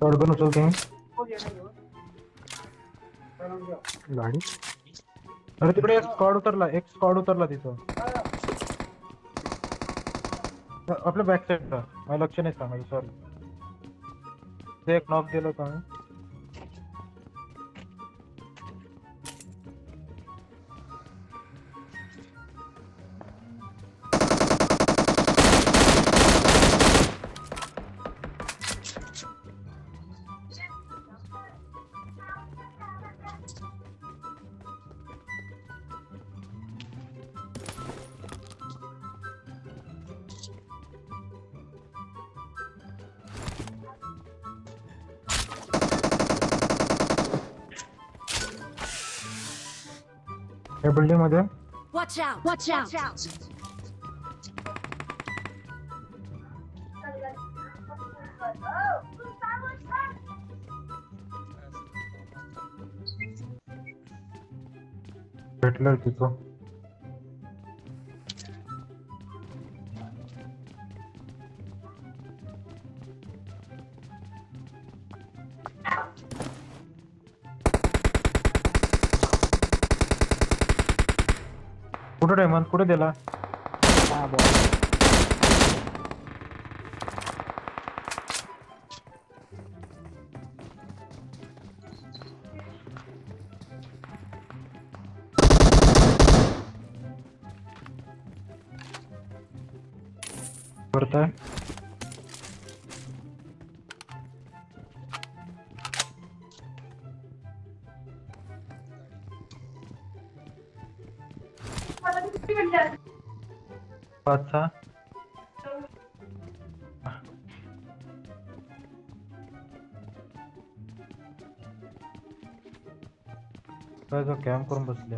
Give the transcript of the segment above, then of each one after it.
तोडकन उचलते गाडी. अरे तिकडे एक स्क्वॉड उतरला तिथं आपल्या बॅक साईडचा. मला लक्ष नाही सांगायचं, सॉरी. ते एक नॉक गेलं होतं. या बिल्डिंग मध्ये. Watch out! Watch out! भेटलं तिथं. कुठे डायमंड कुठे दिला? करताय अच्छा. काय कॅम्प करून बसले.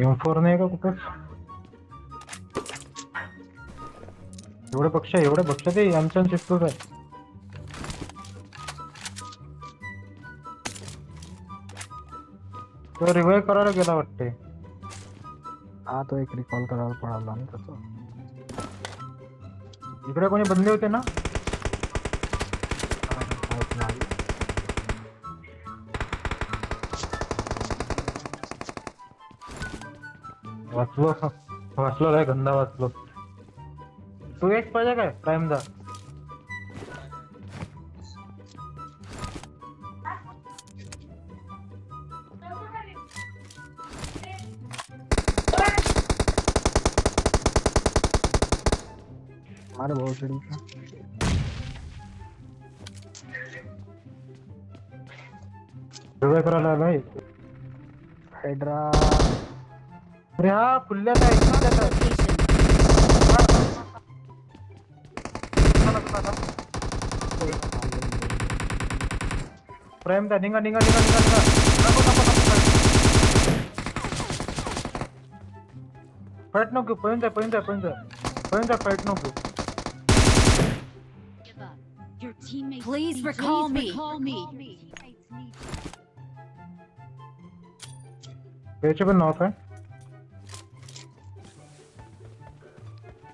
M4 नाही का कुठं? एवढे पक्ष ते आमच्या शिफ्ट आहे. तो रिवाइव करायला गेला वाटते. हा तो एक रिकॉल करायला पळाला ना त्याचा. इकडे कोणी बंदले होते ना. वाचलो रे, गंदा वाचलो. तू एक पाहिजे काय प्राईमदा? अरे बहुत जल्दी करायला आलाय हायड्रा. अरे हा खुल्ल्यात आहे. प्राईम दा निघा. फाईट नको. पळून जा फाईट नको. Please recall me. याचे पण नाव काय?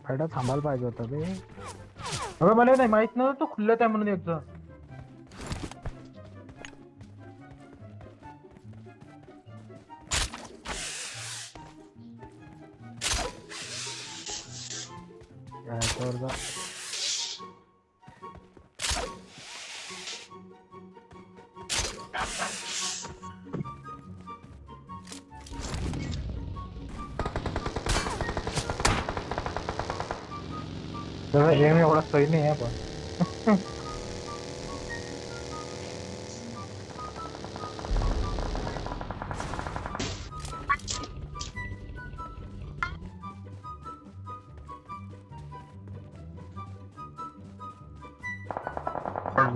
फायदा थांबायला पाहिजे होता बे. अबे मला नाही माहित नव्हतं तो खुल्ल्यात आहे म्हणून. एकदा त्याचा एम एवढा सही नाही आहे पण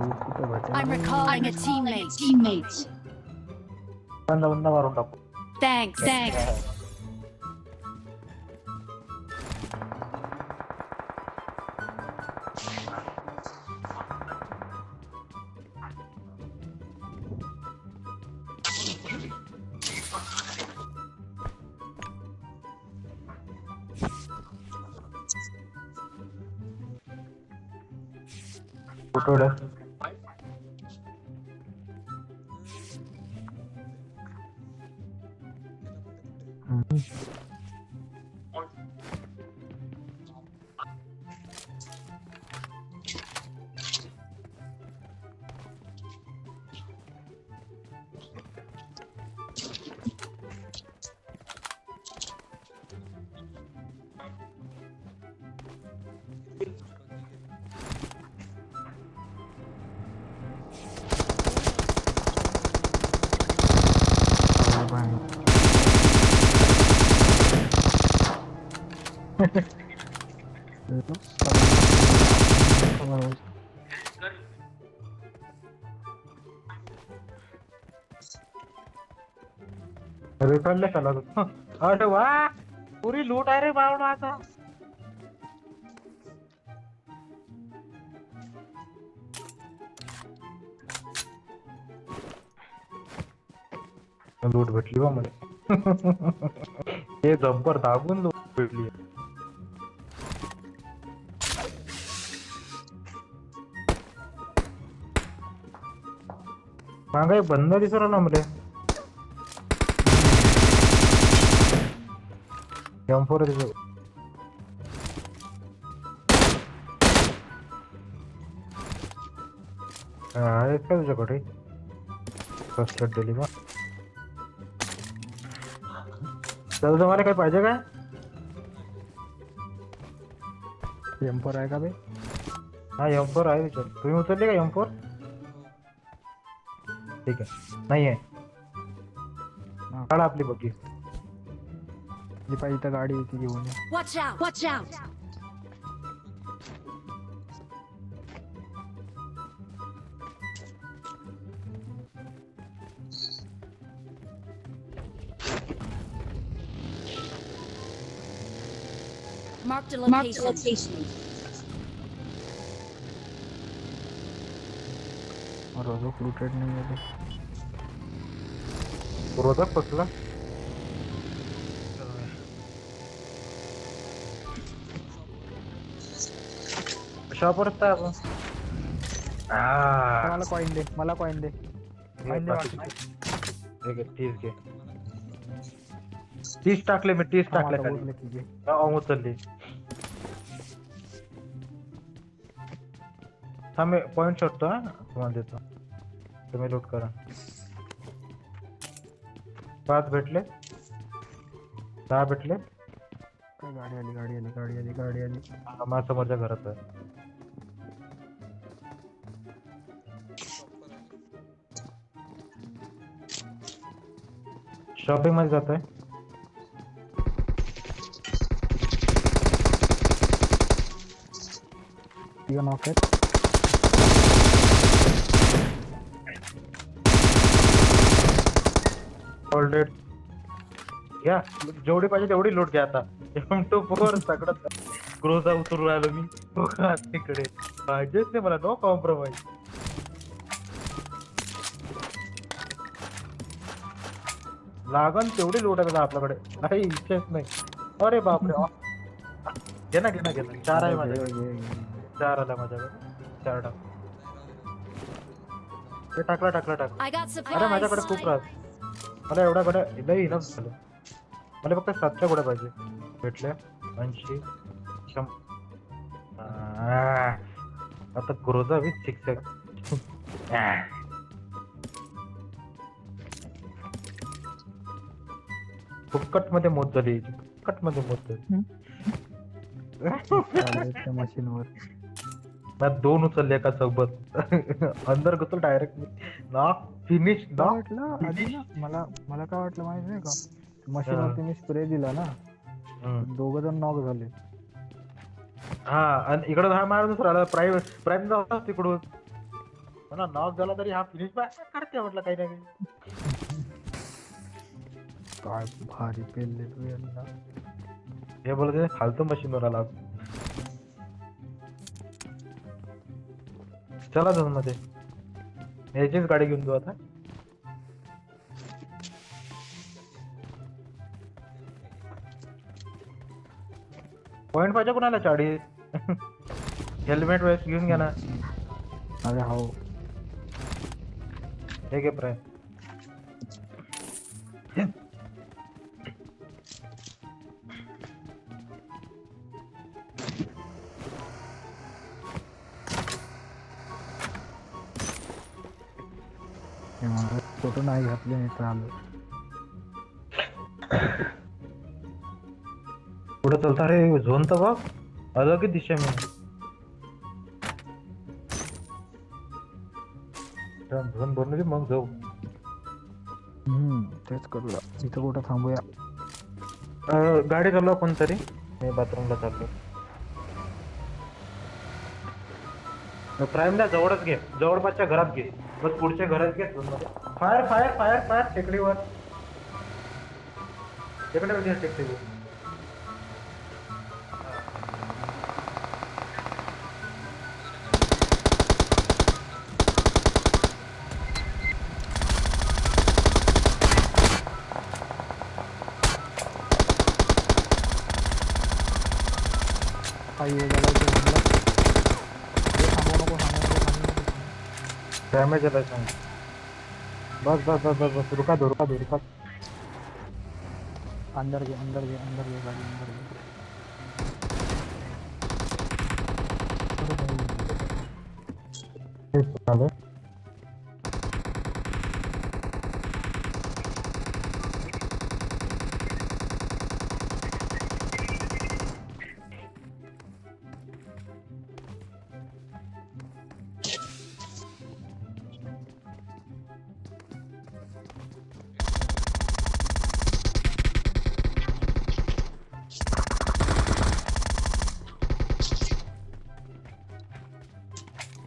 लूट कुठे भेटेल I'm ray? recalling a teammate. बंदा बंदा मारून टाकू. Thanks. कुठे रिटर्नले चला तू. अरे वा पुरी लूट आहे रे बावडा आता. लूट भेटली बा मला. हे जब्बर दाबून लूट भेटली. मागे एक बंदा दिसत राहिला मला. M4 आहे तिथं. आहे का तुझ्याकडे फर्स्ट एड दिली बा. चल तुम्हाला काय पाहिजे का? M4 आहे का बे? हा M4 आहे विचार. तुम्ही उचलले का M4? ठीक आहे. नाही आहे काढा आपली बघी. जी पाहिजे इथं गाडी येते घेऊन ये. Watch out. Marked a location. और रोजो फ्लूटेड नहीं है बे. रोधक कसला? शॉपवरच आहे आपण. मला कॉइन दे. तीस घे. 30 टाकले मी. 30 टाकले खाली. उचलली. थांब पॉइंट शोधतो. हा तुम्हाला देतो. तुम्ही लूट करा. 5 भेटले. 10 भेटले. गाडी आली. माझ्या समोरच्या घरात आहे. शॉपिंग मध्ये जात आहे. नॉक आहे. ऑलरेड घ्या. जेवढी पाहिजे तेवढी लूट घ्या. आता M24 सगळं ग्रोजा उतरून राहिलो मी. तिकडे पाहिजेच नाही मला. No compromise. लागन तेवढी लूट आहे आपल्याकडे. काही इच्छाच नाही. अरे बापरे. घे ना. 4 आहे माझ्याकडे. 4 आला माझ्याकडे. 4 टाक. ते टाकला. अरे माझ्याकडे खूप राहत. मला एवढा कडे लई इनफ झालं. मला फक्त 7च्या गोड्या पाहिजे. भेटल्या 80 100. आता ग्रोजा विथ 6 फुकट मध्ये मोत झाली. त्या मशीनवर मैं 2 उचलले एका सोबत अंदर घुसलो डायरेक्ट मी ना फिनिश काय ना वाटलं आधी ना मला मला काय वाटलं माहिती नाही का हा. मशीनवरती मी स्प्रे दिला ना हम्म. 2 जण नॉक झाले. हा आणि इकडं हा मारूनच राहिला प्राईम प्राईम होता तिकडून म्हणा नॉक झाला तरी हा फिनिश करते म्हटलं काही ना काही. काय भारी पेलले तू यांना. हे बोलत फालतू मशीनवर आला. चला जाऊन मध्ये याचीच गाडी घेऊन जाऊ आता. पॉइंट पाहिजे कोणाला 40 हेल्मेट वेस्ट घेऊन घ्या ना. अरे हो हे घे प्राईम. फोटो नाही घातले नाही तर आलो. पुढे चलता रे झोन तर बघ अलग ही दिशा में. झोन भरली मग जाऊ. तेच करूया. इथं कुठं थांबूया. गाडी चालवा कोणतरी. मी बाथरूमला चाललो. प्राईमला जवळच घे जवळपासच्या घरात घे बस पुढच्या घरात घे. फायर फायर फायर फायर टेकडीवर टेकडीवर टेकडीवर. डॅमेज आला सांग. बस बस बस बस बस रुका दो रुका दो रुका. अंदर घे गाडी अंदर घे. चालू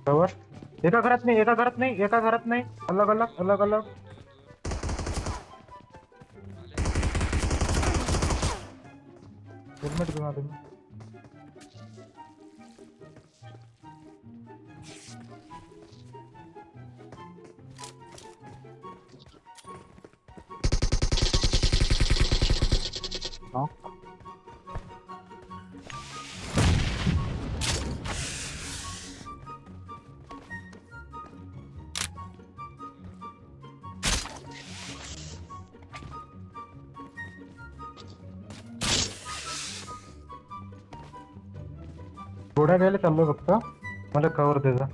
बरोबर. एका घरात नाही अलग अलग अलग अलग. हेल्मेट घेऊन आलो मी. घोड्या घ्यायला चाललो फक्त मला कवर दे जा.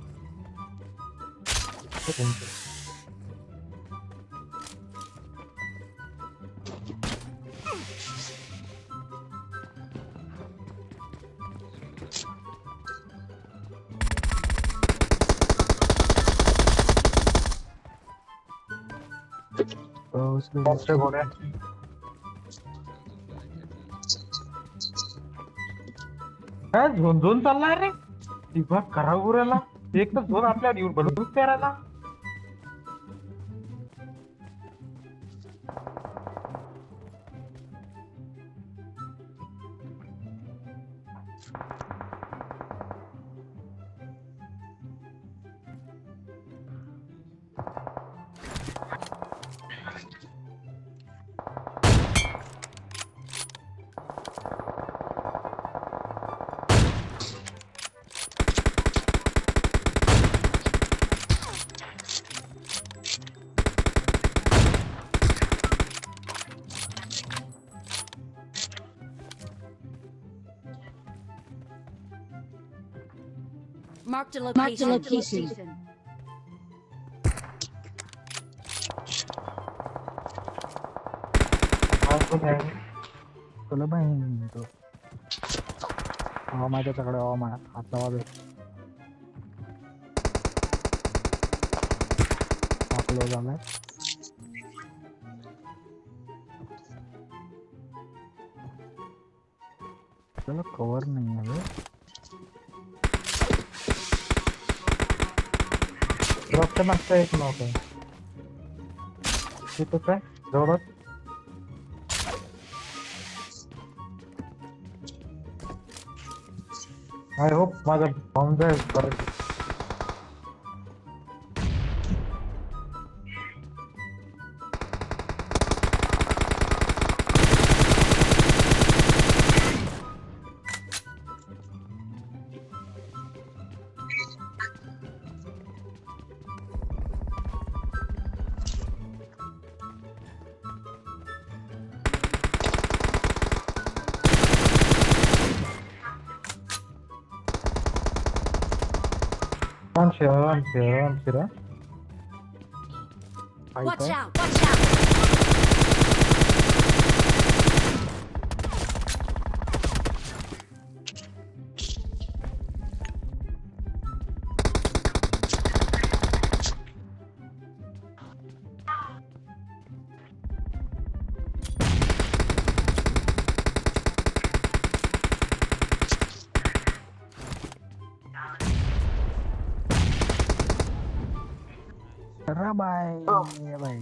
घोड्या काय झोन झोन चाललाय रे. विभाग करा उराला एक तर झोन आपल्या बनवून करायला. Marked a location. चलो भाई तो ओम आहे त्याच्याकडे ओम आहे हात लावा दे टाकलो झालाय त्याला कवर नाही आहे बे. ड्रॉपच्या मागचा एक नॉक आहे तिथंच आहे जवळच आय होप माझा बॉम्ब जाईल परत आमशिरा Watch आहे out! Watch out! Bye bye